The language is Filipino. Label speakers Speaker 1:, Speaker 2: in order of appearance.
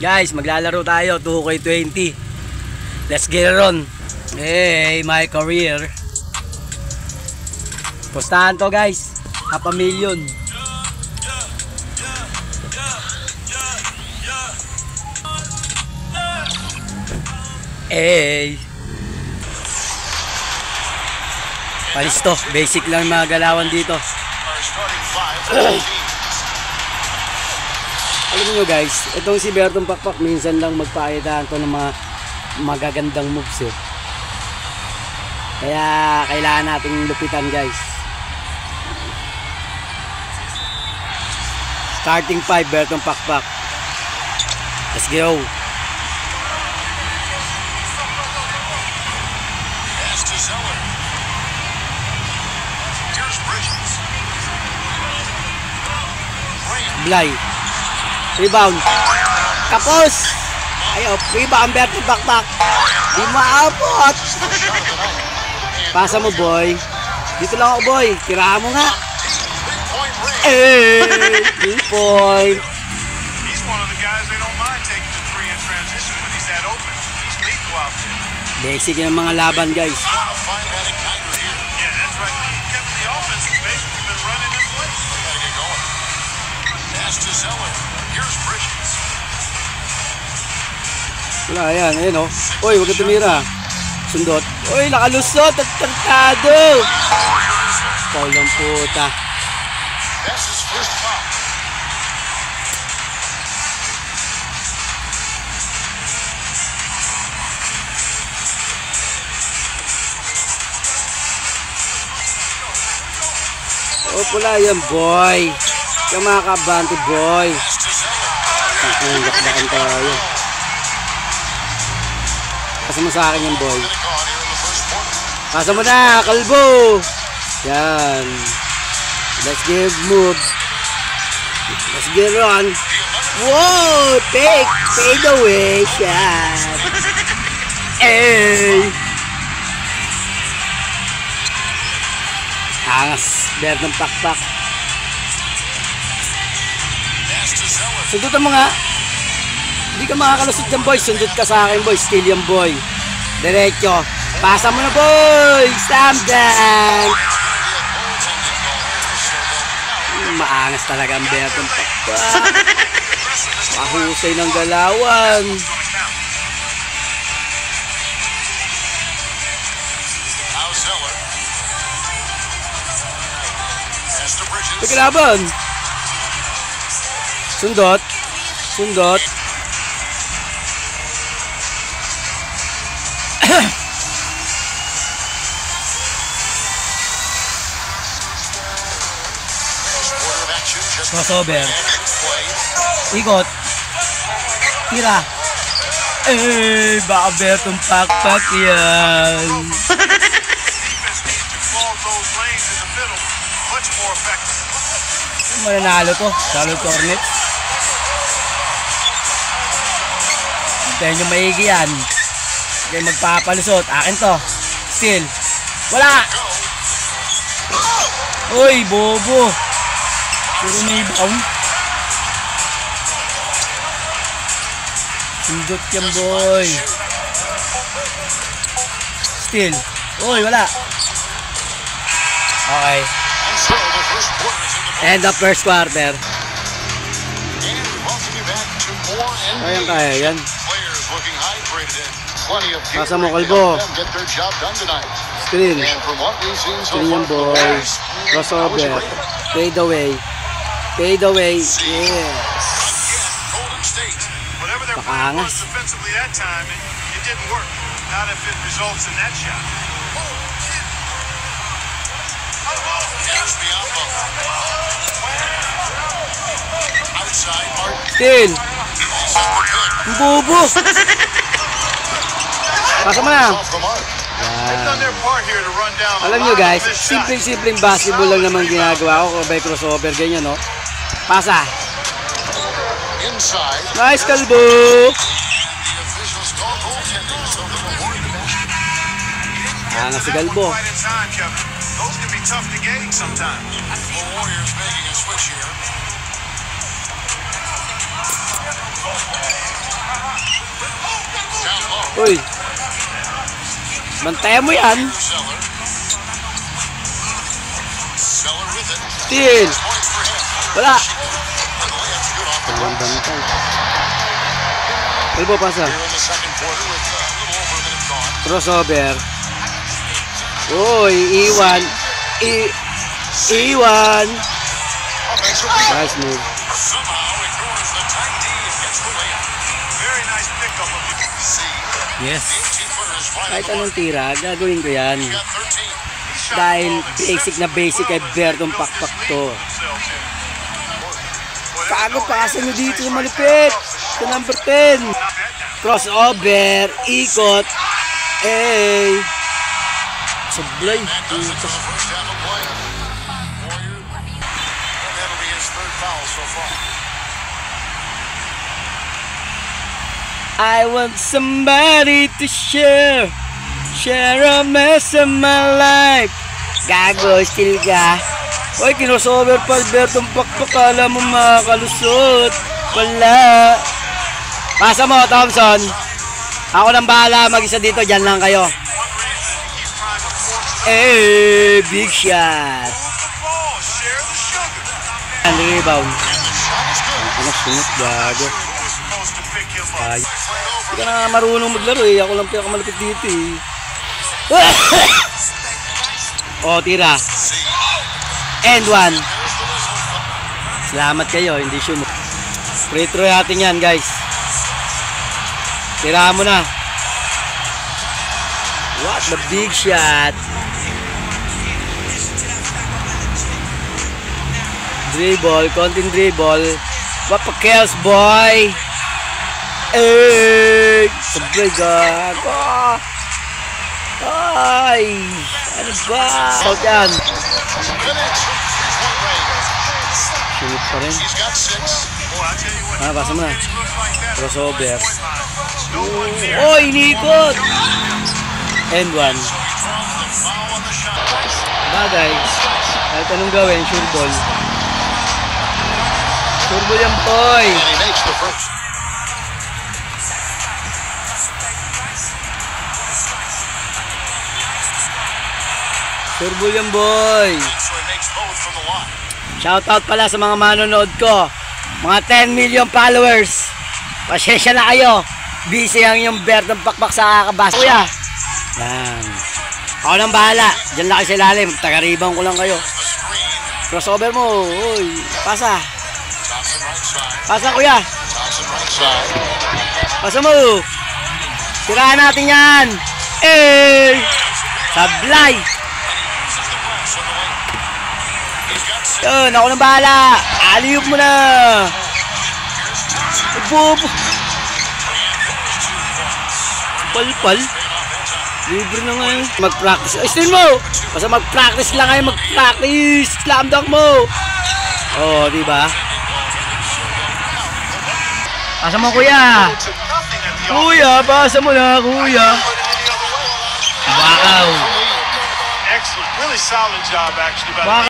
Speaker 1: Guys, maglalaro tayo 2K20. Let's get it on. Hey, my career. Postahan to guys. Half a million. Hey. Palis to. Basic lang mga galawan dito. Alam niyo guys, itong si Bertong Pakpak minsan lang magpakita to ng mga magagandang moves eh. Kaya kailangan nating lupitan guys. Starting 5 Bertong Pakpak. Let's go. Blay. Rebound. Kapos. Ayaw. Rebound Bertong Pakpak. Di maabot. Pasa mo boy. Dito lang ako boy. Tirahan mo nga. Eh. 3 point.
Speaker 2: He's one of the guys they don't mind taking the 3 in transition when he's that open. He's lethal out there.
Speaker 1: Basic yung mga laban guys.
Speaker 2: Yeah, that's right. Kevin, the offense has basically been running this place. Gotta get going. Pass to Zeller. Here's Bridges.
Speaker 1: Wala yan. Ayun o. Uy, huwag ka tumira. Sundot. Uy, nakalusot at tartado. Foul ng puta.
Speaker 2: That's his first foul.
Speaker 1: O pula yan boy. Yung mga kabante boy. Ang lakbakan tayo. Pasa mo sa akin yan boy. Pasa mo na kalbo. Yan. Let's give moves. Let's get on. Whoa! Fade away shot. Hey! Angas. Bertong Pakpak. Sundutan mo nga. Hindi ka makakalusot dyan boy. Sundot ka sa akin boy. Steal yan boy. Diretso. Pasa mo na boy. Slam dunk. Maangas talaga ang Bertong Pakpak. Mahusay ng galawan. Pagkalaban. Sundot. Sundot. Crossover. Ikot. Tira. Eh, baka Bertong Pakpak yan. Mananalo to. Charlotte Hornets. Hintayin nyo maigi yan. Hindi magpapalusot. Akin to. Steal. Wala. Uy, bobo. Puro may bound. Sundot yan boy. Steal. Uy, wala. Okay. End of first quarter. Kaya yan. Pasa mo kalbo. Screen. Screen yan boy. Crossover. Fade away. Fade away. Yes. Pakangas. Still. Bobo. Pasa mo na. Alam nyo guys, simpleng basketball lang naman ginagawa ko. Kabay crossover, ganyan no. Pasa. Nice kalbo. Angas si kalbo. Uy. Bantayan mo yan. Steal. Wala. Elbow pasa. Crossover. Uy, Iwan. Iwan. Nice move.
Speaker 3: Yes.
Speaker 1: Kahit anong tira, gagawin ko yan. Dahil basic kay Bertong Pakpak to. Kago pa kasi nyo dito yung malupit. Ito number 10. Crossover, ikot. Eh. Sablay. I want somebody to share a mess of my life. Gago, still ka. Uy, kinosover pa Bertong Pakpak. Kala mo makalusot. Wala. Pasa mo, Thompson. Ako nang bahala, mag-isa dito. Diyan lang kayo. Eh, big shot. And rebound. Ano, sunod, gago. Ay, hindi ka na marunong maglaro eh. Ako lang pinakamalapit dito eh. O, tira. And one. Salamat kayo, hindi siya mo. Free throw natin yan, guys. Tira mo na. What the big shot. Dribble, konting dribble. What pa kills, boy? Eh, sabay gago. Ay, ano ba? Out yan. Shoot pa rin. Basa mo na. Crossover. Oy, inikot. And one. Bagay. Kahit anong gawin, sure ball. Sure ball yan, boy. Turbo yan, boy. Shoutout pala sa mga manonood ko. Mga 10 million followers. Pasensya na kayo. Busy ang yung Bertong Pakpak sa kakabas. Kuya. Yan. Ako nang bahala. Diyan lang kayo sa ilalim. Taga-ribang ko lang kayo. Crossover mo. Uy. Pasa. Pasa, kuya. Pasa mo. Tirahan natin yan. Eh. Sablay. Yun, ako nang bahala. Aliyop mo na. Pal. Libre na ngayon. Mag-practice. Ay, still mo. Basta mag-practice lang kayo. Mag-practice. Slam dunk mo. Oh, diba? Pasa mo, kuya. Kuya, pasa mo na, kuya. Wow.
Speaker 2: Excellent. Really solid job, actually.